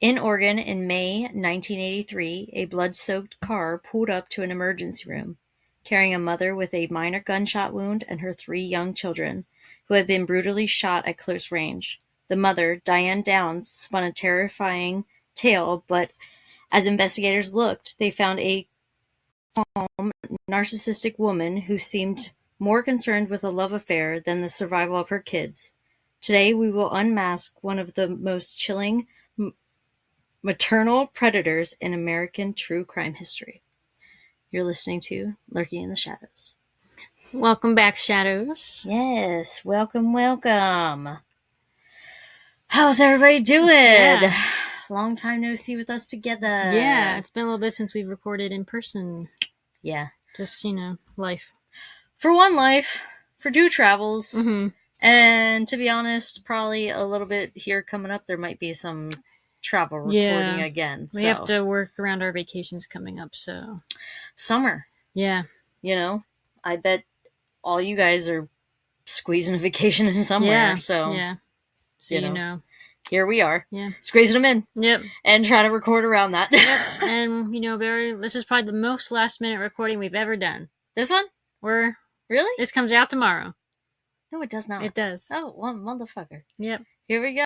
In Oregon, in May 1983, a blood-soaked car pulled up to an emergency room, carrying a mother with a minor gunshot wound and her 3 young children, who had been brutally shot at close range. The mother, Diane Downs, spun a terrifying tale, but as investigators looked, they found a calm, narcissistic woman who seemed more concerned with a love affair than the survival of her kids. Today, we will unmask one of the most chilling maternal predators in American true crime history. You're listening to Lurking in the Shadows. Welcome back, Shadows. Yes, welcome. How's everybody doing? Yeah. Long time no see with us together. Yeah, it's been a little bit since we've recorded in person. Yeah. Just, life. For one life, for 2 travels, Mm-hmm. and to be honest, probably a little bit here coming up, there might be some travel recording again. We have to work around our vacations coming up, so. Summer. Yeah. I bet all you guys are squeezing a vacation in somewhere, so. Yeah. So, here we are. Yeah. Squeezing them in. Yep. And trying to record around that. Yep. And, this is probably the most last-minute recording we've ever done. This one? Really? This comes out tomorrow. No, it does not. It does. Oh, well, motherfucker. Yep. Here we go.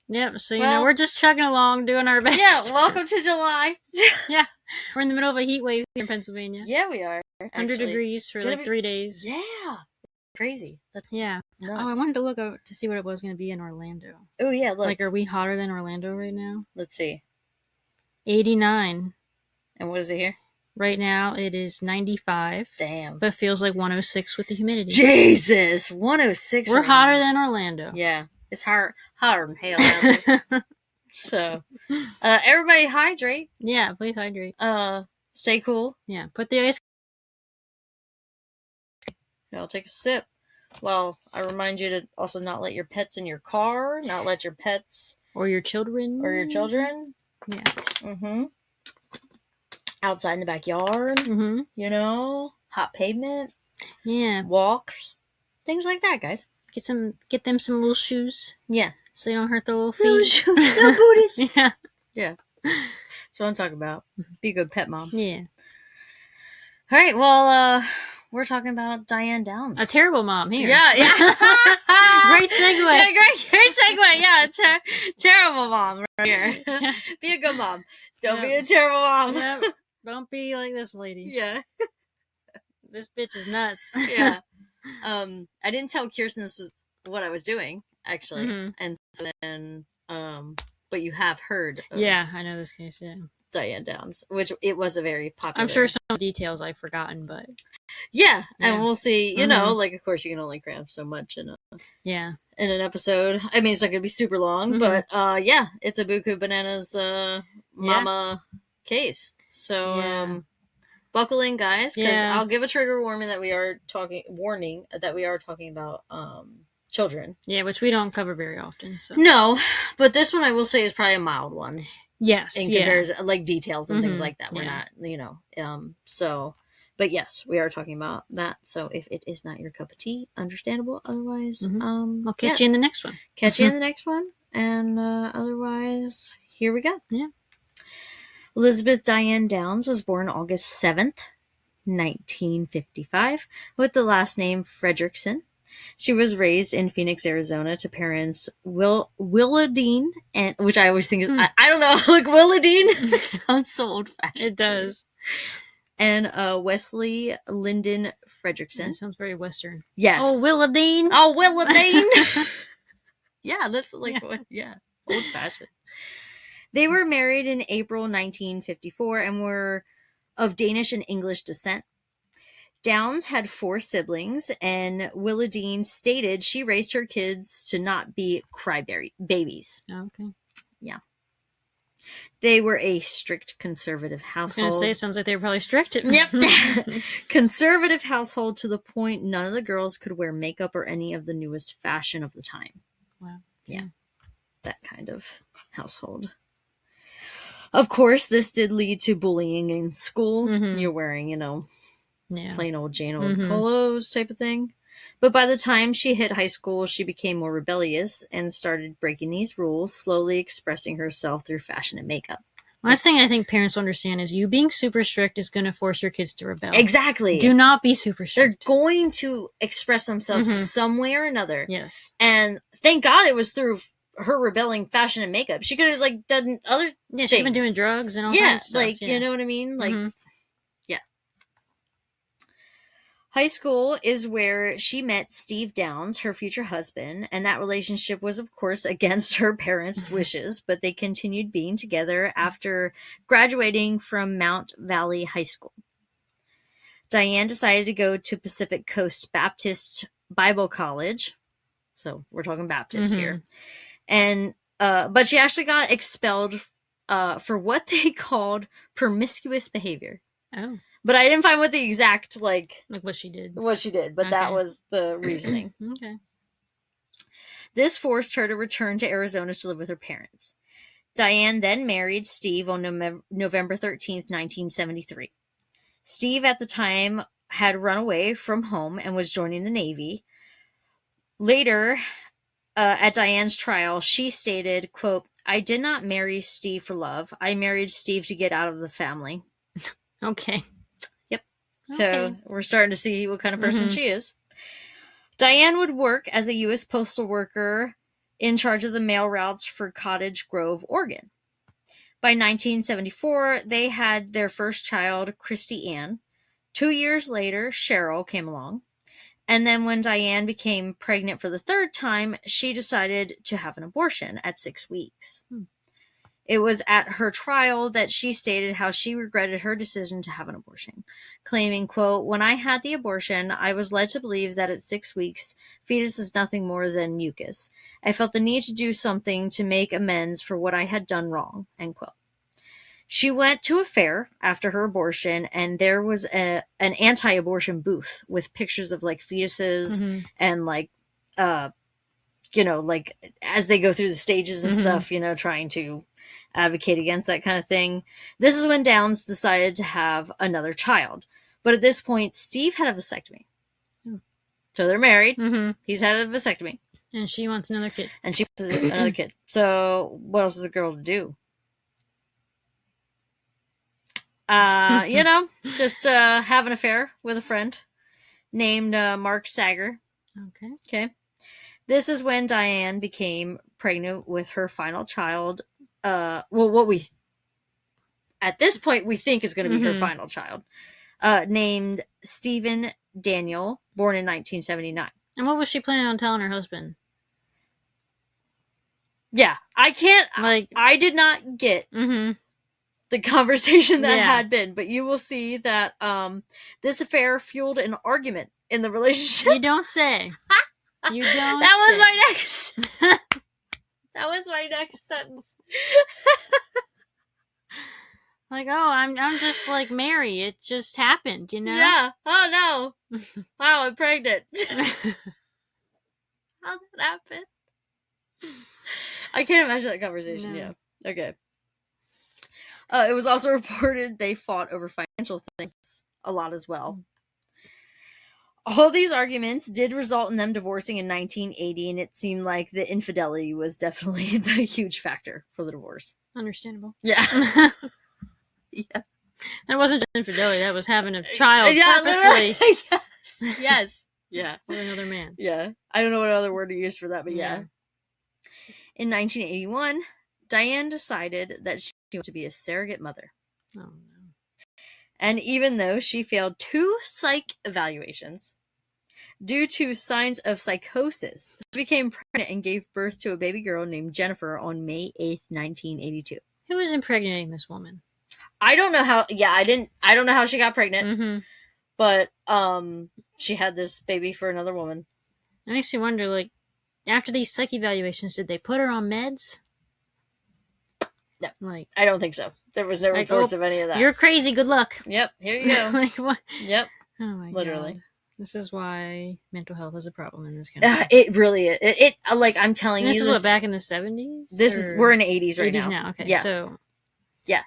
Yep. So, we're just chugging along, doing our best. Yeah, welcome to July. Yeah. We're in the middle of a heat wave here in Pennsylvania. Yeah, we are. 100 degrees for 3 days. Yeah. Crazy. That's nuts. Oh, I wanted to look up to see what it was going to be in Orlando. Oh, yeah, look. Are we hotter than Orlando right now? Let's see. 89. And what is it here? Right now, it is 95. Damn. But feels like 106 with the humidity. Jesus! 106. We're hotter than Orlando. Yeah. It's hotter than hell out there. So, everybody hydrate. Yeah, please hydrate. Stay cool. Yeah, put the ice. I'll take a sip. Well, I remind you to also not let your pets in your car, not let your pets... Or your children. Yeah. Mm-hmm. Outside in the backyard. Mm-hmm. Hot pavement. Yeah. Walks. Things like that, guys. Get them some little shoes. Yeah. So they don't hurt their little feet. Little shoes. No booties. Yeah. Yeah. That's what I'm talking about. Be a good pet mom. Yeah. All right, well, we're talking about Diane Downs. A terrible mom here. Yeah. Great segue. Yeah, great segue. Yeah, terrible mom right here. Be a good mom. Don't be a terrible mom. Yep. Don't be like this lady. Yeah. This bitch is nuts. Yeah. I didn't tell Kirsten this is what I was doing, actually. Mm-hmm. And so then, but you have heard of Yeah, I know this case, yeah. Diane Downs, which it was a very popular... I'm sure some details I've forgotten, but... Yeah, and we'll see, of course you can only cram so much in an episode. I mean, it's not going to be super long, but it's a Buku Bananas mama case. So, buckle in, guys, because I'll give a trigger warning that we are talking about children. Yeah, which we don't cover very often. So. No, but this one I will say is probably a mild one. Yes, in comparison, like details and things like that. We're not, so... But yes, we are talking about that. So if it is not your cup of tea, understandable. Otherwise, I'll catch you in the next one. Catch you in the next one. And otherwise, here we go. Yeah. Elizabeth Diane Downs was born August 7th, 1955, with the last name Fredrickson. She was raised in Phoenix, Arizona, to parents Willadine, and which I always think is I don't know, like Willadine sounds so old fashioned. It does. And Wesley Lyndon Fredrickson. That sounds very Western. Yes. Oh, Willadine. Yeah, that's like old fashioned. They were married in April 1954 and were of Danish and English descent. Downs had 4 siblings, and Willadine stated she raised her kids to not be babies. Okay. Yeah. They were a strict conservative household. I was going to say, it sounds like they were probably strict. Yep. Conservative household to the point none of the girls could wear makeup or any of the newest fashion of the time. Wow. Yeah. That kind of household. Of course, this did lead to bullying in school. You're wearing, plain old Jane old colos type of thing. But by the time she hit high school, she became more rebellious and started breaking these rules, slowly expressing herself through fashion and makeup. Last thing I think parents understand is you being super strict is going to force your kids to rebel. Exactly. Do not be super strict. They're going to express themselves some way or another. Yes. And thank God it was through her rebelling fashion and makeup. She could have like done other things. She's been doing drugs and all kinds of stuff. Like, you know what I mean? Like, yeah. High school is where she met Steve Downs, her future husband, and that relationship was, of course, against her parents' wishes, but they continued being together after graduating from Mount Valley High School. Diane decided to go to Pacific Coast Baptist Bible College. So we're talking Baptist here. And but she actually got expelled for what they called promiscuous behavior. Oh. But I didn't find what the exact like what she did. But that was the reasoning. Okay. This forced her to return to Arizona to live with her parents. Diane then married Steve on November 13th, 1973. Steve at the time had run away from home and was joining the Navy. Later, at Diane's trial, she stated, quote, "I did not marry Steve for love. I married Steve to get out of the family." Okay. Yep. Okay. So we're starting to see what kind of person she is. Diane would work as a U.S. postal worker in charge of the mail routes for Cottage Grove, Oregon. By 1974, they had their first child, Christy Ann. 2 years later, Cheryl came along. And then when Diane became pregnant for the third time, she decided to have an abortion at 6 weeks. It was at her trial that she stated how she regretted her decision to have an abortion, claiming, quote, "When I had the abortion, I was led to believe that at 6 weeks, fetus is nothing more than mucus. I felt the need to do something to make amends for what I had done wrong," end quote. She went to a fair after her abortion, and there was an anti-abortion booth with pictures of like fetuses and like, like as they go through the stages and stuff, trying to advocate against that kind of thing. This is when Downs decided to have another child. But at this point, Steve had a vasectomy. So they're married. He's had a vasectomy. And she wants another kid. And she wants another kid. So what else is a girl to do? Just have an affair with a friend named Mark Sager. Okay. This is when Diane became pregnant with her final child. What we at this point we think is going to be her final child, named Stephen Daniel, born in 1979. And what was she planning on telling her husband? Yeah, I can't. I did not get the conversation that had been, but you will see that this affair fueled an argument in the relationship. You don't say. You don't. That was my next. That was my next sentence. Like, oh, I'm just like Mary. It just happened, Yeah. Oh no. Wow, I'm pregnant. How'd that happen? I can't imagine that conversation. No. Yeah. Okay. It was also reported they fought over financial things a lot as well. All these arguments did result in them divorcing in 1980, and it seemed like the infidelity was definitely the huge factor for the divorce. Understandable. Yeah. Yeah. That wasn't just infidelity, that was having a child purposely. Yes. Yeah. With another man. Yeah. I don't know what other word to use for that, but yeah. In 1981, Diane decided that she wanted to be a surrogate mother. Oh, no. And even though she failed 2 psych evaluations due to signs of psychosis, she became pregnant and gave birth to a baby girl named Jennifer on May 8th, 1982. Who was impregnating this woman? I don't know how. Yeah, I don't know how she got pregnant. But she had this baby for another woman. It makes me wonder, like, after these psych evaluations, did they put her on meds? No, I don't think so. There was no reports of any of that. You're crazy. Good luck. Yep. Here you go. Like what? Yep. Oh my god. Literally. This is why mental health is a problem in this country. It really is. It like I'm telling you. This is what, back in the 70s? We're in the 80s right 80s now. Okay. Yeah. So. Yeah.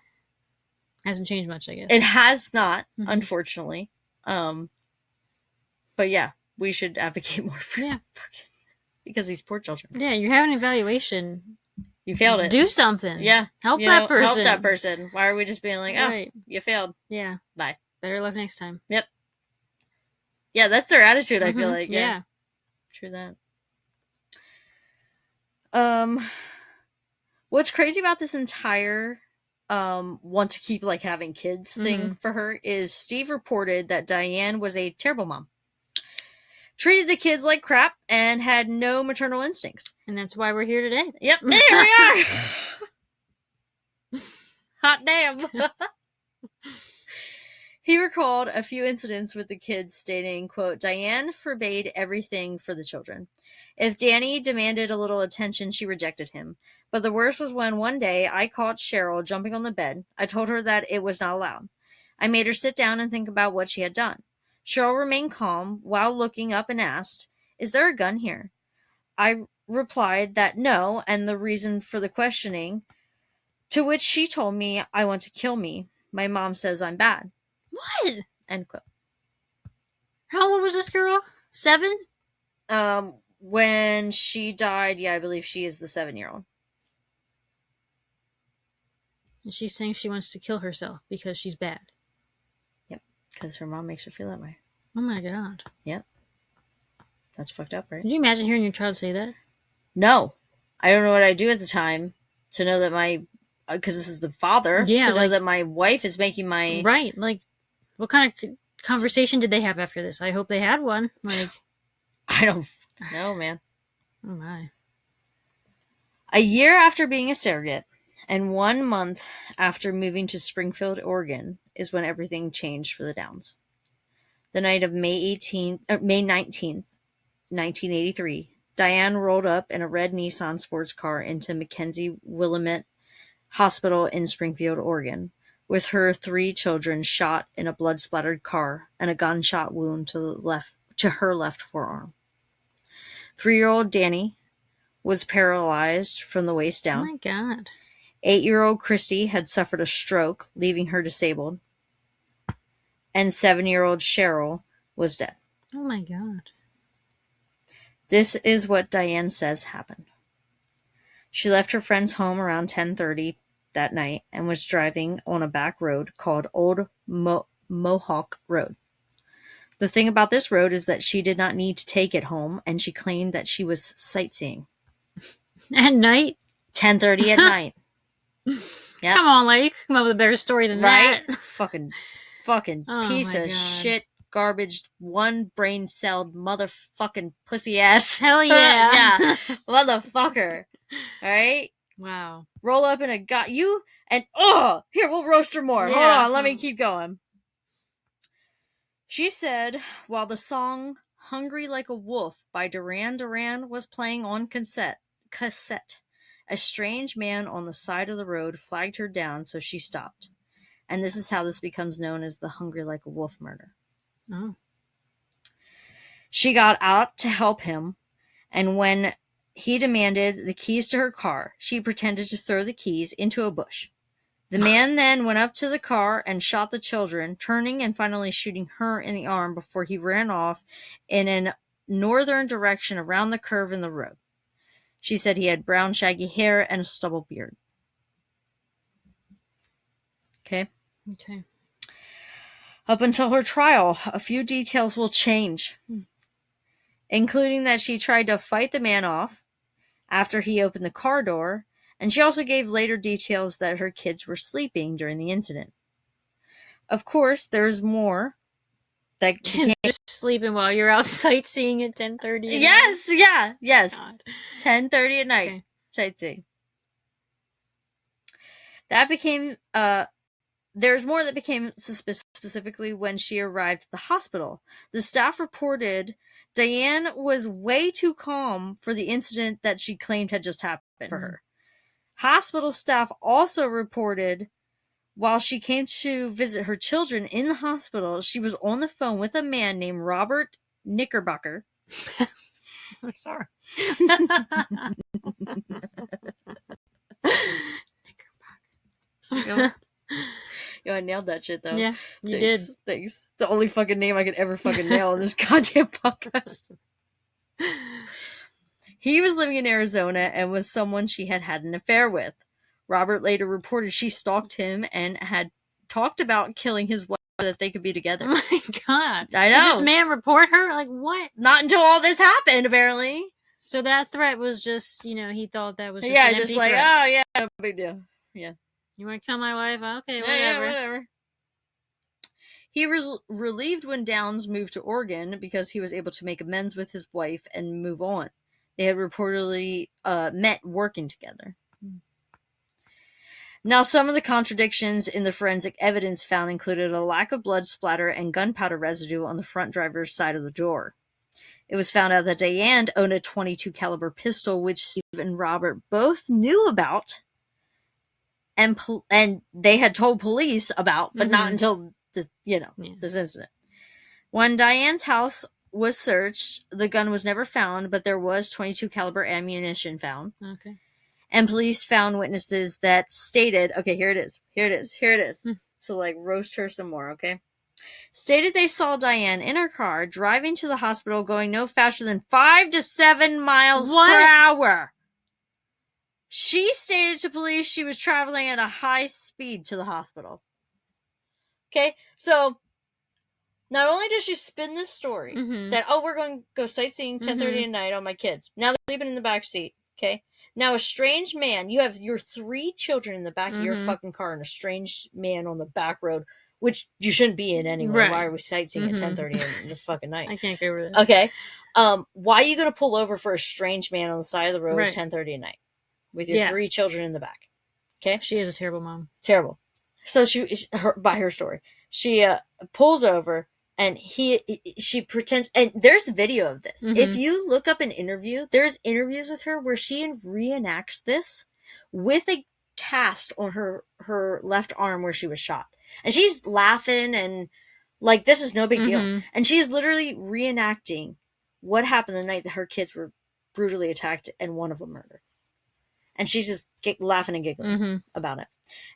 Hasn't changed much, I guess. It has not, unfortunately. But yeah, we should advocate more for because these poor children. Yeah, you're having an evaluation. You failed it. Do something. Yeah. Help that person. Help that person. Why are we just being like, right. You failed. Yeah. Bye. Better luck next time. Yep. Yeah, that's their attitude, I feel like. Yeah. True that. What's crazy about this entire want to keep like having kids thing for her is Steve reported that Diane was a terrible mom. Treated the kids like crap and had no maternal instincts. And that's why we're here today. Yep, here we are. Hot damn. He recalled a few incidents with the kids stating, quote, Diane forbade everything for the children. If Danny demanded a little attention, she rejected him. But the worst was when one day I caught Cheryl jumping on the bed. I told her that it was not allowed. I made her sit down and think about what she had done. Cheryl remained calm while looking up and asked, is there a gun here? I replied that no, and the reason for the questioning, to which she told me, I want to kill me. My mom says I'm bad. What? End quote. How old was this girl? 7? When she died, I believe she is the 7-year-old. And she's saying she wants to kill herself because she's bad. Yep, because her mom makes her feel that way. Oh my god. Yep. That's fucked up, right? Can you imagine hearing your child say that? No. I don't know what I'd do at the time to know that because this is the father, to know that my wife is making my... Right, like, what kind of conversation did they have after this? I hope they had one. Like, I don't know, man. Oh my. A year after being a surrogate, and 1 month after moving to Springfield, Oregon, is when everything changed for the Downs. The night of May 19th, 1983, Diane rolled up in a red Nissan sports car into Mackenzie Willamette Hospital in Springfield, Oregon, with her 3 children shot in a blood-splattered car and a gunshot wound to her left forearm. 3-year-old Danny was paralyzed from the waist down. Oh my god. 8-year-old Christy had suffered a stroke, leaving her disabled. And 7-year-old Cheryl was dead. Oh my god. This is what Diane says happened. She left her friend's home around 10:30 that night and was driving on a back road called Old Mohawk Road. The thing about this road is that she did not need to take it home, and she claimed that she was sightseeing. At night? 10:30 at night. Yep. Come on, like, you could come up with a better story than that. Fucking piece of shit, garbage, one brain-celled motherfucking pussy ass. Hell yeah. Yeah, motherfucker. All right? Wow. Roll up in a here, we'll roast her more. Yeah. Hold on, let me keep going. She said, while the song Hungry Like a Wolf by Duran Duran was playing on cassette, a strange man on the side of the road flagged her down, so she stopped. And this is how this becomes known as the Hungry Like a Wolf murder. Oh. She got out to help him, and when he demanded the keys to her car, she pretended to throw the keys into a bush. The man then went up to the car and shot the children, turning and finally shooting her in the arm before he ran off in a northern direction around the curve in the road. She said he had brown shaggy hair and a stubble beard. Okay. Up until her trial, a few details will change, including that she tried to fight the man off after he opened the car door, and she also gave later details that her kids were sleeping during the incident. Of course, there's more that kids just sleeping while you're out sightseeing at 10:30. Yes, yes. 10:30 at night, okay. Sightseeing. That became there's more that became suspicious, specifically when she arrived at the hospital. The staff reported Diane was way too calm for the incident that she claimed had just happened for her. Hospital staff also reported while she came to visit her children in the hospital, she was on the phone with a man named Robert Knickerbocker. I'm sorry. You want I nailed that shit, though. Yeah, you did. Thanks. The only fucking name I could ever fucking nail in this goddamn podcast. He was living in Arizona and was someone she had had an affair with. Robert later reported she stalked him and had talked about killing his wife so that they could be together. Oh my god. I know. Did this man report her? Like, what? Not until all this happened, apparently. So that threat was just, he thought that was just an empty just like, threat. oh, yeah, no big deal. Yeah. You want to kill my wife? Okay, whatever. Yeah, whatever. He was relieved when Downs moved to Oregon because he was able to make amends with his wife and move on. They had reportedly met working together. Now, some of the contradictions in the forensic evidence found included a lack of blood splatter and gunpowder residue on the front driver's side of the door. It was found out that Diane owned a .22 caliber pistol, which Steve and Robert both knew about, and they had told police about, but not until this incident. When Diane's house was searched, the gun was never found, but there was .22 caliber ammunition found. Okay. And police found witnesses that stated, okay, here it is. So, like, roast her some more, okay? Stated they saw Diane in her car driving to the hospital going no faster than 5 to 7 miles per hour. She stated to police she was traveling at a high speed to the hospital. Okay, so not only does she spin this story that, we're going to go sightseeing 10:30 at night on my kids. Now they're sleeping in the back seat, okay? Now a strange man, you have your 3 children in the back of your fucking car and a strange man on the back road, which you shouldn't be in anyway. Right. Why are we sightseeing at 10:30 in the fucking night? I can't agree with that. Okay. Why are you going to pull over for a strange man on the side of the road at 10:30 at night with your 3 children in the back? Okay. She is a terrible mom. Terrible. So by her story, she pulls over and she pretends, and there's video of this. If you look up an interview, there's interviews with her where she reenacts this with a cast on her left arm where she was shot. And she's laughing and like, this is no big deal. And she's literally reenacting what happened the night that her kids were brutally attacked and one of them murdered. And she's just laughing and giggling about it.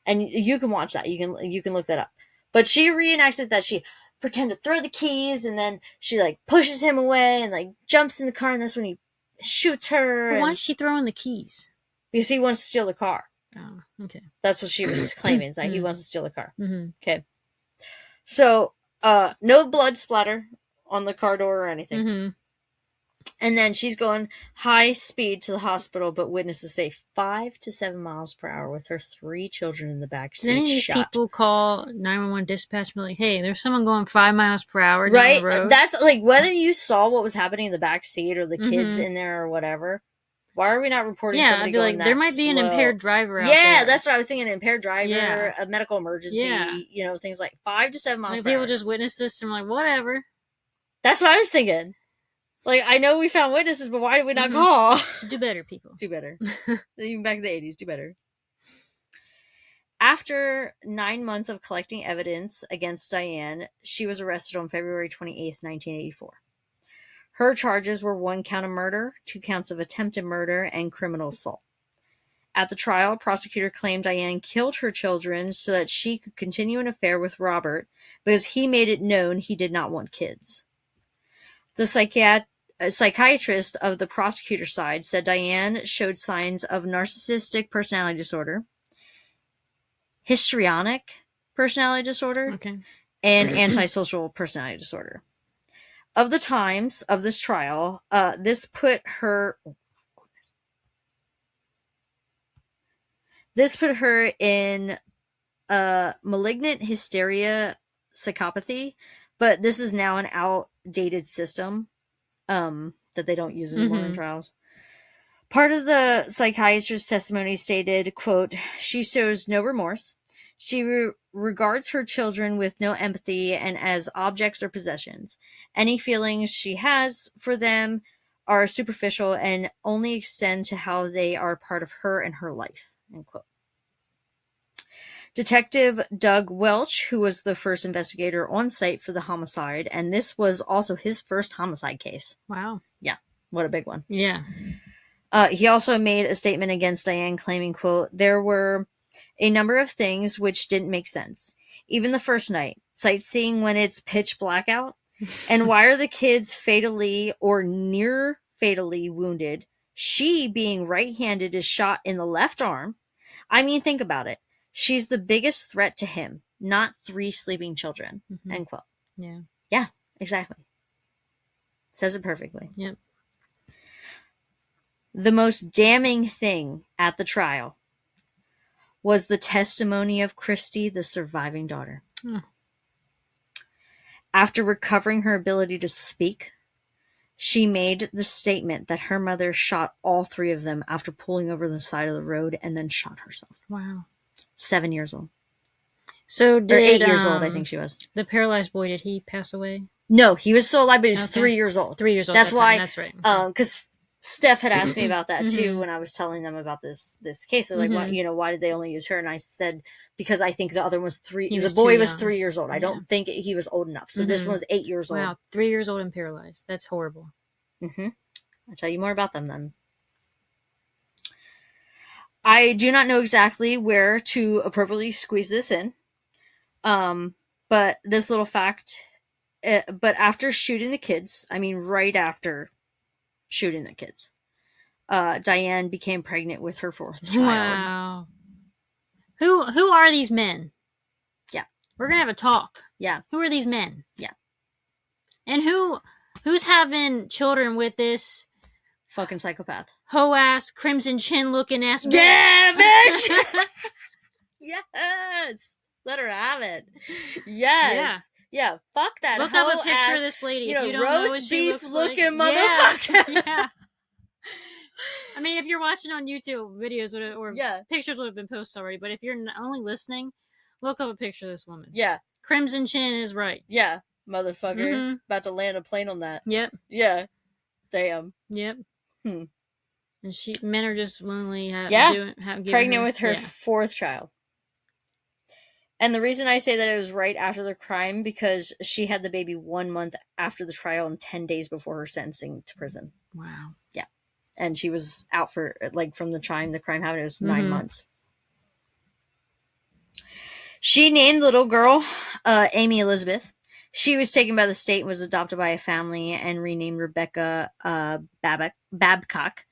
And you can watch that. You can look that up. But she reenacted that she pretended to throw the keys and then she like pushes him away and like jumps in the car and that's when he shoots her. Why is she throwing the keys? Because he wants to steal the car. Oh, okay. That's what she was claiming. It's like he wants to steal the car. Okay. So, no blood splatter on the car door or anything. And then she's going high speed to the hospital, but witnesses say 5 to 7 miles per hour with her 3 children in the back seat. Did any of these people call 911 dispatch and be like, hey, there's someone going 5 miles per hour down the road? That's like, whether you saw what was happening in the back seat or the kids in there or whatever, why are we not reporting somebody I'd be going like, there might be an impaired driver out there. Yeah, that's what I was thinking, an impaired driver, a medical emergency, things like 5 to 7 miles per hour. People just witness this and like, whatever. That's what I was thinking. Like, I know we found witnesses, but why did we not call? Do better, people. Do better. Even back in the 80s, do better. After 9 months of collecting evidence against Diane, she was arrested on February 28th, 1984. Her charges were 1 count of murder, 2 counts of attempted murder, and criminal assault. At the trial, prosecutor claimed Diane killed her children so that she could continue an affair with Robert because he made it known he did not want kids. The psychiatrist of the prosecutor's side said Diane showed signs of narcissistic personality disorder, histrionic personality disorder, and antisocial personality disorder. Of the times of this trial, this put her in malignant hysteria psychopathy, but this is now an outdated system that they don't use anymore in trials. Part of the psychiatrist's testimony stated, quote, she shows no remorse. She regards her children with no empathy and as objects or possessions. Any feelings she has for them are superficial and only extend to how they are part of her and her life, end quote. Detective Doug Welch, who was the first investigator on site for the homicide, and this was also his first homicide case. Wow. Yeah, what a big one. Yeah. He also made a statement against Diane claiming, quote, there were A number of things which didn't make sense. Even the first night, sightseeing when it's pitch black out. And why are the kids fatally or near fatally wounded? She, being right-handed, is shot in the left arm. I mean, think about it. She's the biggest threat to him, not 3 sleeping children. End quote. Yeah. Yeah, exactly. Says it perfectly. Yep. The most damning thing at the trial was the testimony of Christy, the surviving daughter. After recovering her ability to speak, she made the statement that her mother shot all 3 of them after pulling over the side of the road and then shot herself. Wow. 7 years old. So did, or 8 years old, I think she was. The paralyzed boy, did he pass away? No, he was still alive, but he was 3 years old. 3 years old. That's why. That's right. Because Steph had asked me about that too when I was telling them about this case. They're like, why did they only use her? And I said, because I think the other one was 3. The boy was 3 years old. I don't think he was old enough. So this one was 8 years old. Wow, 3 years old and paralyzed. That's horrible. I'll tell you more about them then. I do not know exactly where to appropriately squeeze this in. But this little fact, but after shooting the kids, I mean, right after shooting the kids, Diane became pregnant with her 4th child. Wow. Who are these men? Yeah. We're going to have a talk. Yeah. Who are these men? Yeah. And who's having children with this fucking psychopath? Hoe-ass, crimson chin looking ass bitch. Yeah, bitch! Yes! Let her have it. Yes. Yeah, fuck that. Look up a picture of this lady. You if know, you don't roast know what she beef looks looking like. motherfucker. Yeah. I mean, if you're watching on YouTube, videos or pictures would have been posted already. But if you're only listening, look up a picture of this woman. Yeah. Crimson chin is right. Yeah, motherfucker. About to land a plane on that. Yep. Yeah. Damn. Yep. And men are just willingly pregnant with her 4th child. And the reason I say that it was right after the crime, because she had the baby 1 month after the trial and 10 days before her sentencing to prison. Wow. Yeah. And she was out for, from the crime happened, it was 9 months. She named the little girl Amy Elizabeth. She was taken by the state and was adopted by a family and renamed Rebecca Babcock.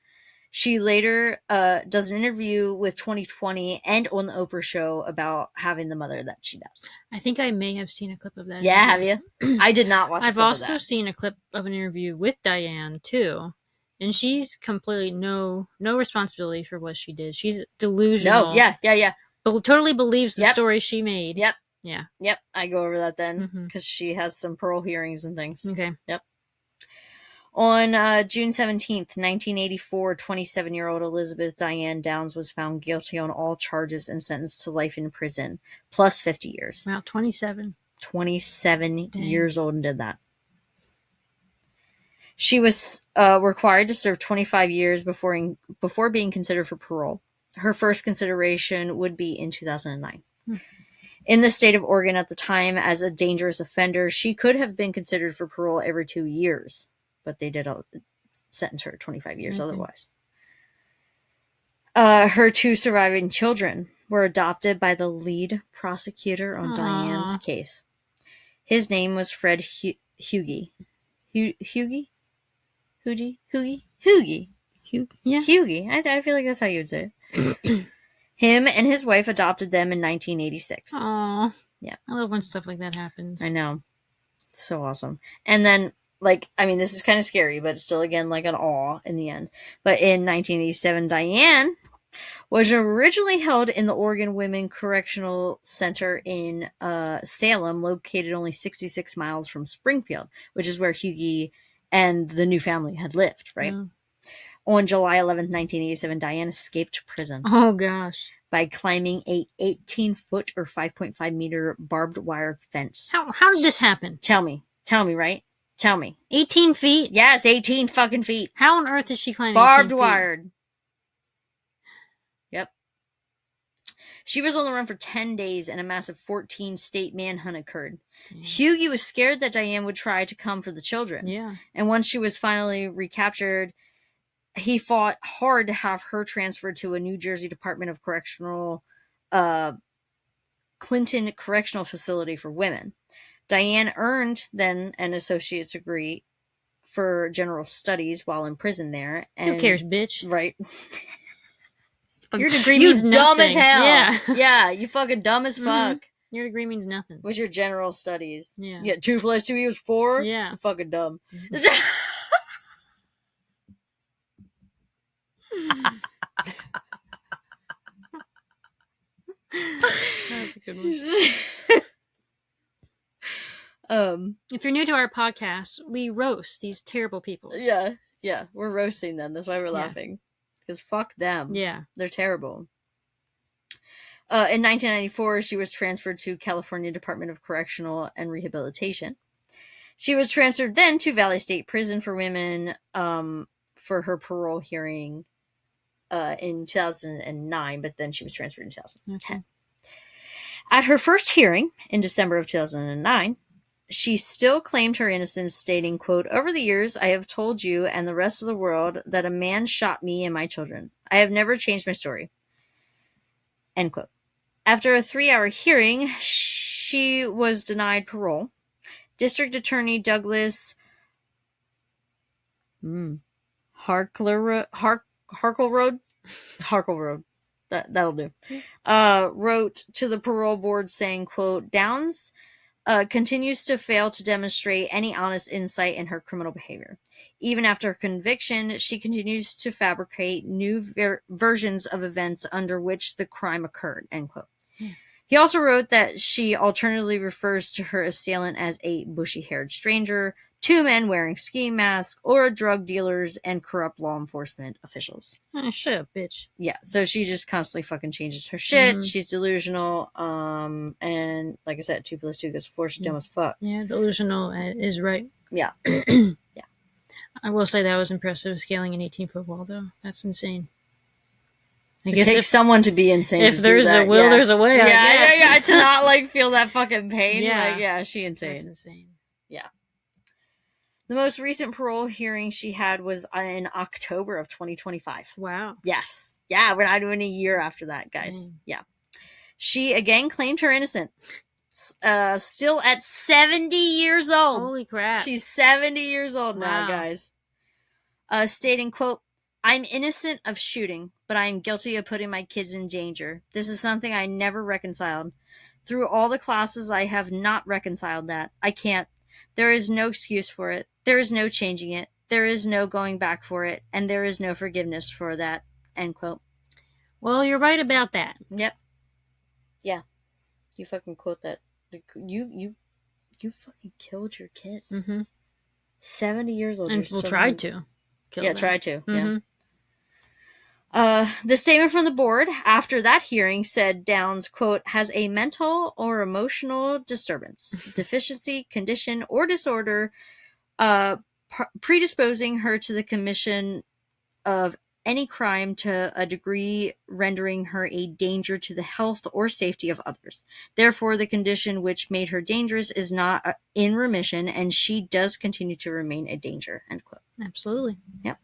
She later does an interview with 2020 and on the Oprah show about having the mother that she does. I think I may have seen a clip of that. Yeah, have you? I did not watch. I've also seen a clip of an interview with Diane too, and she's completely no responsibility for what she did. She's delusional. No, yeah. But totally believes the story she made. Yep. Yeah. Yep. I go over that then because she has some parole hearings and things. Okay. Yep. On June 17th, 1984, 27-year-old Elizabeth Diane Downs was found guilty on all charges and sentenced to life in prison, plus 50 years. Wow, 27. 27 years old and did that. She was required to serve 25 years before being considered for parole. Her first consideration would be in 2009. In the state of Oregon at the time, as a dangerous offender, she could have been considered for parole every 2 years. But they did sentence her to 25 years otherwise. Her 2 surviving children were adopted by the lead prosecutor on Diane's case. His name was Fred Hugie. Hugie? Yeah. Hugie. I feel like that's how you would say it. Him and his wife adopted them in 1986. Aww. Yeah. I love when stuff like that happens. I know. So awesome. And then, this is kind of scary, but still, again, an awe in the end. But in 1987, Diane was originally held in the Oregon Women Correctional Center in Salem, located only 66 miles from Springfield, which is where Hugie and the new family had lived, right? Yeah. On July 11th, 1987, Diane escaped prison. Oh, gosh. By climbing a 18-foot or 5.5 meter barbed wire fence. How did this happen? Tell me, right? Tell me. 18 feet? Yes, 18 fucking feet. How on earth is she climbing barbed wired? Yep. She was on the run for 10 days and a massive 14 state manhunt occurred. Hugie was scared that Diane would try to come for the children. Yeah. And once she was finally recaptured, he fought hard to have her transferred to a New Jersey Department of Correctional Clinton Correctional Facility for Women. Diane earned then an associate's degree for general studies while in prison there. And, who cares, bitch? Right. Your degree means nothing. You dumb as hell. Yeah. Yeah, you fucking dumb as fuck. Your degree means nothing. What's your general studies? Yeah. 2 + 2 = 4? Yeah. You're fucking dumb. That was a good one. If you're new to our podcast, we roast these terrible people. Yeah, we're roasting them. That's why we're laughing. Because fuck them. Yeah. They're terrible. In 1994, she was transferred to California Department of Correctional and Rehabilitation. She was transferred then to Valley State Prison for Women for her parole hearing in 2009, but then she was transferred in 2010. Okay. At her first hearing in December of 2009, she still claimed her innocence, stating, quote, "Over the years, I have told you and the rest of the world that a man shot me and my children. I have never changed my story." End quote. After a 3-hour hearing, she was denied parole. District Attorney Douglas Harkleroad, that'll do, wrote to the parole board saying, quote, "Downs continues to fail to demonstrate any honest insight in her criminal behavior. Even after her conviction, she continues to fabricate new versions of events under which the crime occurred," end quote. He also wrote that she alternately refers to her assailant as a bushy-haired stranger, 2 men wearing ski masks, or drug dealers and corrupt law enforcement officials. Shut up, bitch. Yeah, so she just constantly fucking changes her shit. Mm-hmm. She's delusional, and like I said, 2 + 2 = 4. She's dumb as fuck. Yeah, delusional is right. Yeah. Yeah. I will say that was impressive, scaling an 18-foot wall, though. That's insane. It takes someone to be insane. If there's a will, there's a way. Yeah. To not like feel that fucking pain. Yeah. She insane. That's insane. Yeah. The most recent parole hearing she had was in October of 2025. Wow. Yes. Yeah, we're not doing a year after that, guys. Yeah. She again claimed her innocence. Still at 70 years old. Holy crap. She's 70 years old now, guys. Stating, quote, "I'm innocent of shooting, but I am guilty of putting my kids in danger. This is something I never reconciled. Through all the classes, I have not reconciled that. I can't. There is no excuse for it. There is no changing it. There is no going back for it. And there is no forgiveness for that." End quote. Well, you're right about that. Yep. Yeah. You fucking quote that. You fucking killed your kids. Mm-hmm. 70 years old. And tried to. Tried to. Mm-hmm. Yeah. The statement from the board after that hearing said Downs, quote, "has a mental or emotional disturbance, deficiency, condition, or disorder predisposing her to the commission of any crime to a degree rendering her a danger to the health or safety of others. Therefore, the condition which made her dangerous is not in remission, and she does continue to remain a danger," end quote. Absolutely. Yep.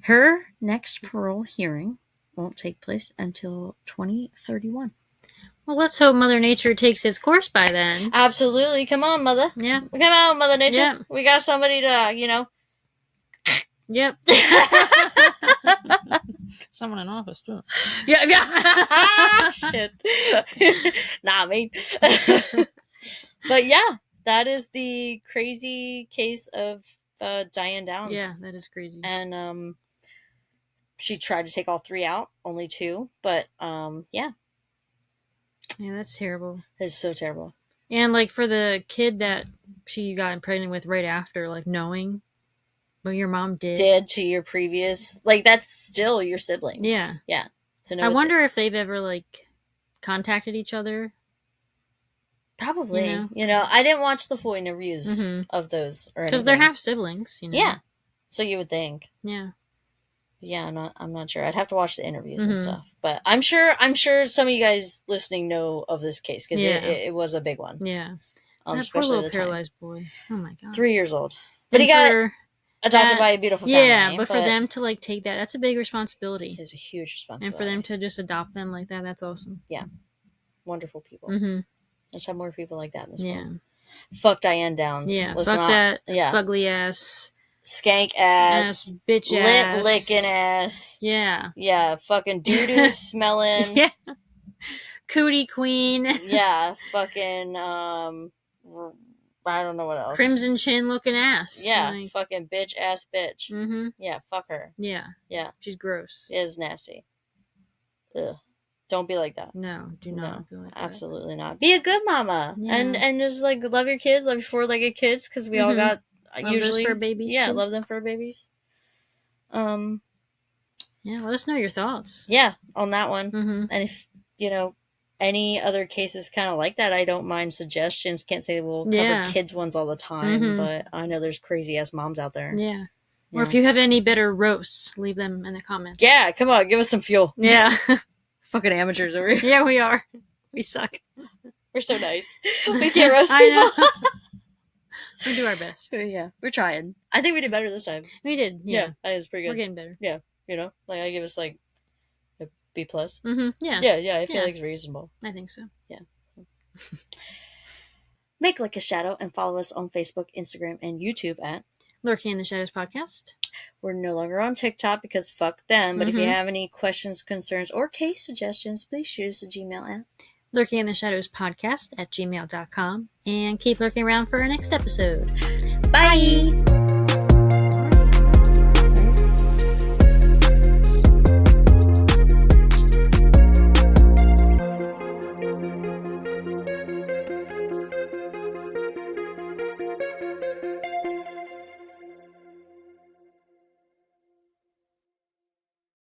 Her next parole hearing won't take place until 2031. Well, let's hope Mother Nature takes its course by then. Absolutely. Come on, Mother. Yeah. Come on, Mother Nature. Yeah. We got somebody to, Yep. Someone in office, too. Yeah. Shit. Not me. But yeah, that is the crazy case of Diane Downs. Yeah, that is crazy. And she tried to take all 3 out, only 2. But yeah. Yeah, that's terrible. It's so terrible. And like for the kid that she got pregnant with right after, like knowing what your mom did to your previous, like that's still your siblings. Yeah. Yeah. To know I wonder if they've ever like contacted each other. Probably. I didn't watch the full interviews of those because they're half siblings. Yeah. So you would think. Yeah. Yeah, I'm not sure. I'd have to watch the interviews and stuff. But I'm sure some of you guys listening know of this case because it was a big one. Yeah. That poor little paralyzed boy. Oh my god. 3 years old. But he got adopted by a beautiful family. Yeah, but for them to like take that's a big responsibility. It's a huge responsibility. And for them to just adopt them like that's awesome. Yeah. Wonderful people. Mm-hmm. Let's have more people like that in this world. world. Fuck Diane Downs. Yeah, fuck that fugly ass. Skank ass. Bitch ass. Licking ass. Yeah. Yeah, fucking doo-doo smelling. Yeah. Cootie queen. Yeah, fucking, I don't know what else. Crimson chin looking ass. Yeah, like, fucking bitch ass bitch. Mm-hmm. Yeah, fuck her. Yeah. Yeah. She's gross. It is nasty. Ugh. Don't be like that. No, do not be like that. Absolutely not. Be a good mama. Yeah. And just like love your kids, love your four-legged kids, because we all got love usually those fur babies. Yeah, too. love them fur babies. Yeah, let us know your thoughts. Yeah, on that one. Mm-hmm. And if any other cases kind of like that, I don't mind suggestions. Can't say we'll cover kids ones all the time, but I know there's crazy ass moms out there. Yeah. Or if you have any better roasts, leave them in the comments. Yeah, come on, give us some fuel. Yeah. Fucking amateurs over here. Yeah, we are. We suck. We're so nice. We can't roast people. I know. We do our best. Yeah, we're trying. I think we did better this time. We did. Yeah, it was pretty good. We're getting better. Yeah, like I give us like a B plus. Mm-hmm. Yeah. Yeah. I feel like it's reasonable. I think so. Yeah. Make Like a Shadow and follow us on Facebook, Instagram, and YouTube at Lurking in the Shadows Podcast. We're no longer on TikTok because fuck them. But if you have any questions, concerns, or case suggestions, please shoot us a Gmail at Lurking in the Shadows Podcast at gmail.com. And keep lurking around for our next episode. Bye!